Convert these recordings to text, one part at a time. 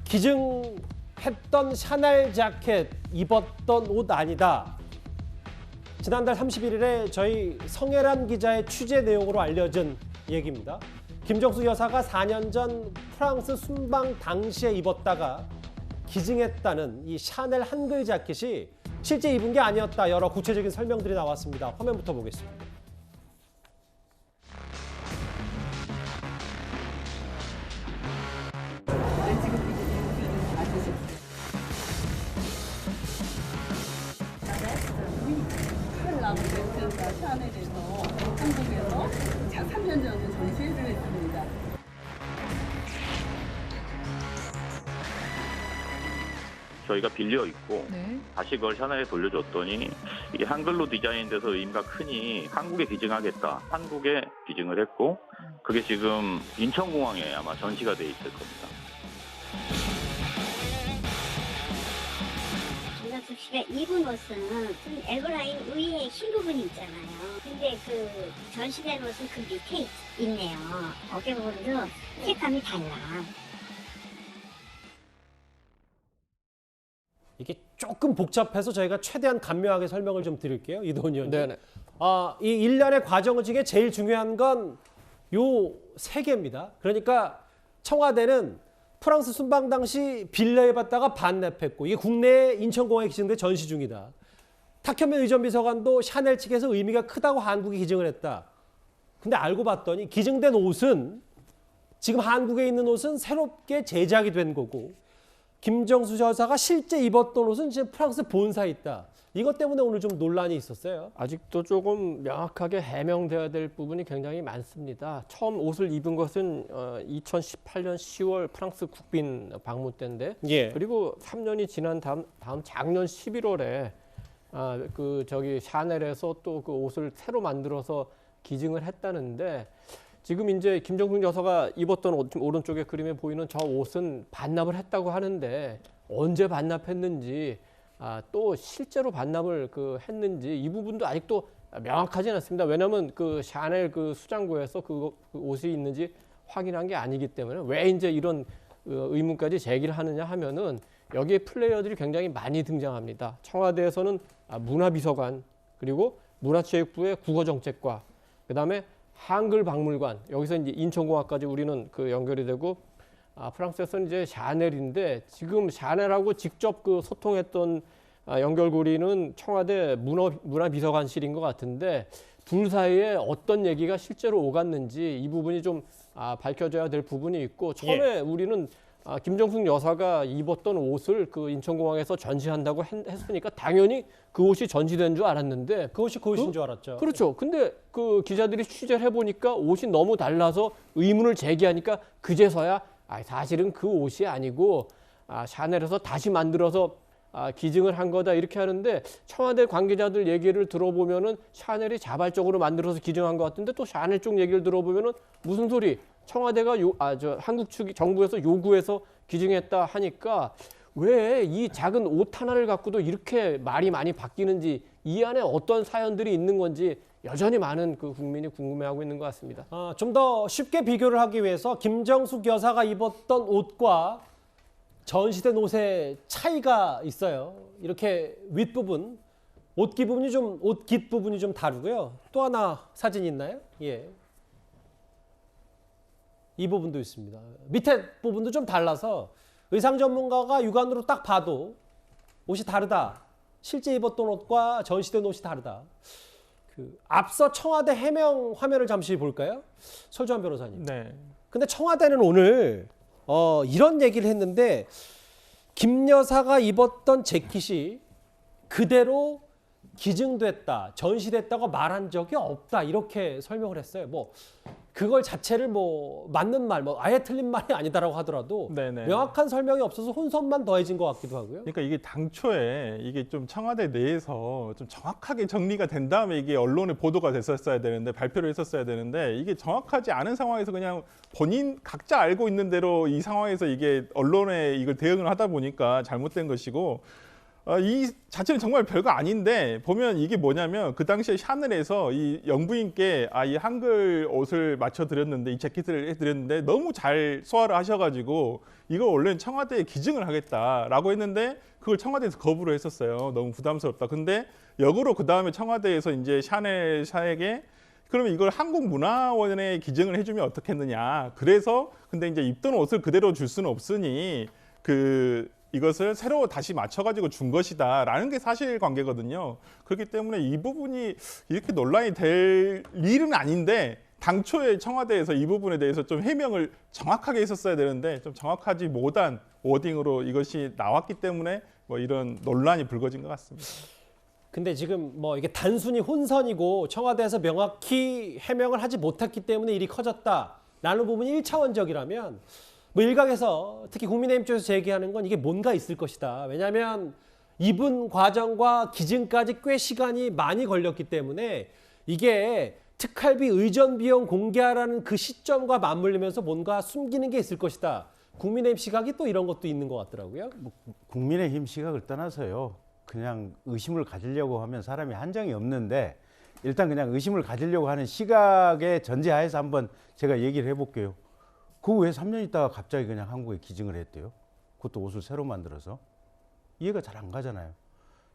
기증했던 샤넬 자켓 입었던 옷 아니다. 지난달 31일에 저희 성혜란 기자의 취재 내용으로 알려진 얘기입니다. 김정숙 여사가 4년 전 프랑스 순방 당시에 입었다가 기증했다는 이 샤넬 한글 자켓이 실제 입은 게 아니었다. 여러 구체적인 설명들이 나왔습니다. 화면부터 보겠습니다. 샤넬에서 한국에서 3년 전에 전시회를 했습니다. 저희가 빌려 입고 네. 다시 그걸 샤넬에 돌려줬더니 이게 한글로 디자인돼서 의미가 크니 한국에 기증하겠다. 한국에 기증을 했고 그게 지금 인천공항에 아마 전시가 돼 있을 겁니다. 김정숙 씨가 입은 옷은 좀 엘보라인 위에 흰 부분이 있잖아요. 근데 그 전시된 옷은 그 밑에 있네요. 어깨 부분도 색감이 달라. 이게 조금 복잡해서 저희가 최대한 간명하게 설명을 좀 드릴게요. 이도훈 의원님. 네네. 이 일련의 과정 중에 제일 중요한 건 요 세 개입니다. 그러니까 청와대는 프랑스 순방 당시 빌려해봤다가 반납했고 이게 국내 인천공항에 기증돼 전시 중이다. 탁현민 의전비서관도 샤넬 측에서 의미가 크다고 한국에 기증을 했다. 근데 알고 봤더니 기증된 옷은 지금 한국에 있는 옷은 새롭게 제작이 된 거고 김정숙 여사가 실제 입었던 옷은 지금 프랑스 본사에 있다. 이것 때문에 오늘 좀 논란이 있었어요. 아직도 조금 명확하게 해명돼야 될 부분이 굉장히 많습니다. 처음 옷을 입은 것은 2018년 10월 프랑스 국빈 방문 때인데, 예. 그리고 3년이 지난 다음 작년 11월에 샤넬에서 또 그 옷을 새로 만들어서 기증을 했다는데, 지금 이제 김정숙 여사가 입었던 옷, 지금 오른쪽에 그림에 보이는 저 옷은 반납을 했다고 하는데 언제 반납했는지, 또 실제로 반납을 했는지 이 부분도 아직도 명확하지는 않습니다. 왜냐하면 그 샤넬 그 수장고에서 그 옷이 있는지 확인한 게 아니기 때문에 왜 이제 이런 의문까지 제기를 하느냐 하면은 여기에 플레이어들이 굉장히 많이 등장합니다. 청와대에서는 문화비서관, 그리고 문화체육부의 국어정책과, 그다음에 한글박물관, 여기서 이제 인천공항까지 우리는 연결이 되고, 프랑스에서는 이제 샤넬인데 지금 샤넬하고 직접 소통했던 연결고리는 청와대 문화비서관실인 것 같은데, 둘 사이에 어떤 얘기가 실제로 오갔는지 이 부분이 좀 밝혀져야 될 부분이 있고, 처음에 우리는 김정숙 여사가 입었던 옷을 인천공항에서 전시한다고 했으니까 당연히 그 옷이 전시된 줄 알았는데, 그 옷이 그 옷인 줄 알았죠. 그렇죠. 근데 기자들이 취재를 해보니까 옷이 너무 달라서 의문을 제기하니까 그제서야 사실은 그 옷이 아니고 샤넬에서 다시 만들어서 기증을 한 거다, 이렇게 하는데, 청와대 관계자들 얘기를 들어보면은 샤넬이 자발적으로 만들어서 기증한 것 같은데, 또 샤넬 쪽 얘기를 들어보면은 무슨 소리, 청와대가 한국 측 정부에서 요구해서 기증했다 하니까 왜 이 작은 옷 하나를 갖고도 이렇게 말이 많이 바뀌는지, 이 안에 어떤 사연들이 있는 건지 여전히 많은 국민이 궁금해하고 있는 것 같습니다. 좀 더 쉽게 비교를 하기 위해서 김정숙 여사가 입었던 옷과 전시된 옷의 차이가 있어요. 이렇게 윗부분, 옷 깃부분이 좀 다르고요. 또 하나 사진 있나요? 예. 이 부분도 있습니다. 밑에 부분도 좀 달라서 의상 전문가가 육안으로 딱 봐도 옷이 다르다. 실제 입었던 옷과 전시된 옷이 다르다. 앞서 청와대 해명 화면을 잠시 볼까요? 설주환 변호사님. 네. 근데 청와대는 오늘 이런 얘기를 했는데, 김 여사가 입었던 재킷이 그대로 기증됐다, 전시됐다고 말한 적이 없다, 이렇게 설명을 했어요. 그걸 자체를 맞는 말, 아예 틀린 말이 아니다라고 하더라도 네네. 명확한 설명이 없어서 혼선만 더해진 것 같기도 하고요. 그러니까 이게 당초에 이게 좀 청와대 내에서 좀 정확하게 정리가 된 다음에 이게 언론에 보도가 됐었어야 되는데, 발표를 했었어야 되는데, 이게 정확하지 않은 상황에서 그냥 본인 각자 알고 있는 대로 이 상황에서 이게 언론에 이걸 대응을 하다 보니까 잘못된 것이고, 이 자체는 정말 별거 아닌데 보면 이게 뭐냐면 그 당시에 샤넬에서 이 영부인께 이 한글 옷을 맞춰 드렸는데 이 재킷을 해드렸는데 너무 잘 소화를 하셔가지고 이거 원래는 청와대에 기증을 하겠다라고 했는데 그걸 청와대에서 거부를 했었어요. 너무 부담스럽다. 근데 역으로 그 다음에 청와대에서 이제 샤넬사에게 그러면 이걸 한국문화원에 기증을 해주면 어떻겠느냐. 그래서 근데 이제 입던 옷을 그대로 줄 수는 없으니 이것을 새로 다시 맞춰가지고 준 것이다라는 게 사실관계거든요. 그렇기 때문에 이 부분이 이렇게 논란이 될 일은 아닌데 당초에 청와대에서 이 부분에 대해서 좀 해명을 정확하게 했었어야 되는데 좀 정확하지 못한 워딩으로 이것이 나왔기 때문에 뭐 이런 논란이 불거진 것 같습니다. 근데 지금 뭐 이게 단순히 혼선이고 청와대에서 명확히 해명을 하지 못했기 때문에 일이 커졌다라는 부분이 1차원적이라면 뭐 일각에서 특히 국민의힘 쪽에서 제기하는 건 이게 뭔가 있을 것이다. 왜냐하면 입은 과정과 기증까지 꽤 시간이 많이 걸렸기 때문에 이게 특활비 의전 비용 공개하라는 그 시점과 맞물리면서 뭔가 숨기는 게 있을 것이다. 국민의힘 시각이 또 이런 것도 있는 것 같더라고요. 국민의힘 시각을 떠나서요. 그냥 의심을 가지려고 하면 사람이 한정이 없는데 일단 그냥 의심을 가지려고 하는 시각의 전제하에서 한번 제가 얘기를 해볼게요. 그 왜 3년 있다가 갑자기 그냥 한국에 기증을 했대요? 그것도 옷을 새로 만들어서. 이해가 잘 안 가잖아요.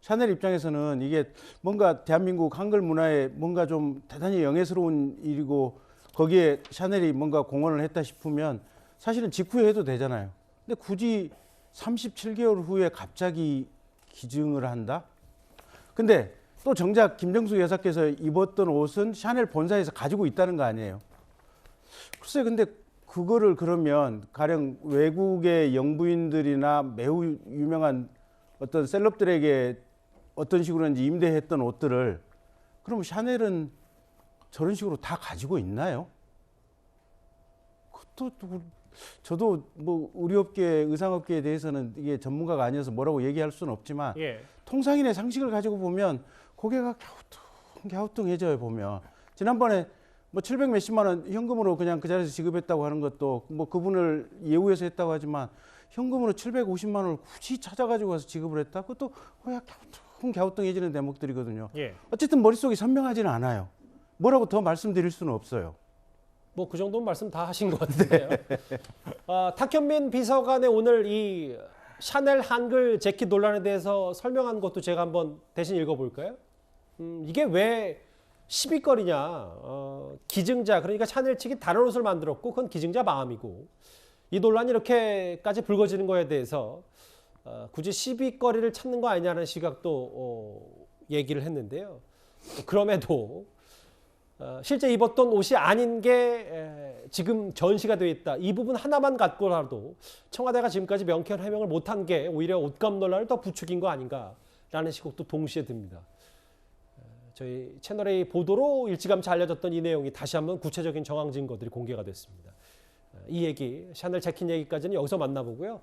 샤넬 입장에서는 이게 뭔가 대한민국 한글 문화에 뭔가 좀 대단히 영예스러운 일이고 거기에 샤넬이 뭔가 공헌을 했다 싶으면 사실은 직후에 해도 되잖아요. 근데 굳이 37개월 후에 갑자기 기증을 한다? 근데 또 정작 김정숙 여사께서 입었던 옷은 샤넬 본사에서 가지고 있다는 거 아니에요? 글쎄 근데 그거를 그러면 가령 외국의 영부인들이나 매우 유명한 어떤 셀럽들에게 어떤 식으로든지 임대했던 옷들을 그럼 샤넬은 저런 식으로 다 가지고 있나요? 그것도 저도 뭐 의류업계, 의상업계에 대해서는 이게 전문가가 아니어서 뭐라고 얘기할 수는 없지만 통상인의 상식을 가지고 보면 고개가 갸우뚱해져요. 보면 지난번에 뭐 700 몇십만 원 현금으로 그냥 그 자리에서 지급했다고 하는 것도 뭐 그분을 예우해서 했다고 하지만 현금으로 750만 원을 굳이 찾아가지고 가서 지급을 했다. 그것도 갸우뚱해지는 대목들이거든요. 어쨌든 머릿속이 선명하지는 않아요. 뭐라고 더 말씀드릴 수는 없어요. 뭐 그 정도는 말씀 다 하신 것 같은데요. 탁현민 비서관의 오늘 이 샤넬 한글 재킷 논란에 대해서 설명한 것도 제가 한번 대신 읽어볼까요? 이게 왜 시비거리냐. 기증자, 그러니까 샤넬 측이 다른 옷을 만들었고 그건 기증자 마음이고 이 논란이 이렇게까지 불거지는 거에 대해서 굳이 시비거리를 찾는 거 아니냐는 시각도 얘기를 했는데요. 그럼에도 실제 입었던 옷이 아닌 게 지금 전시가 되어 있다. 이 부분 하나만 갖고라도 청와대가 지금까지 명쾌한 해명을 못한 게 오히려 옷감 논란을 더 부추긴 거 아닌가라는 시각도 동시에 듭니다. 저희 채널A 보도로 일찌감치 알려졌던 이 내용이 다시 한번 구체적인 정황 증거들이 공개가 됐습니다. 이 얘기, 샤넬 재킷 얘기까지는 여기서 만나보고요.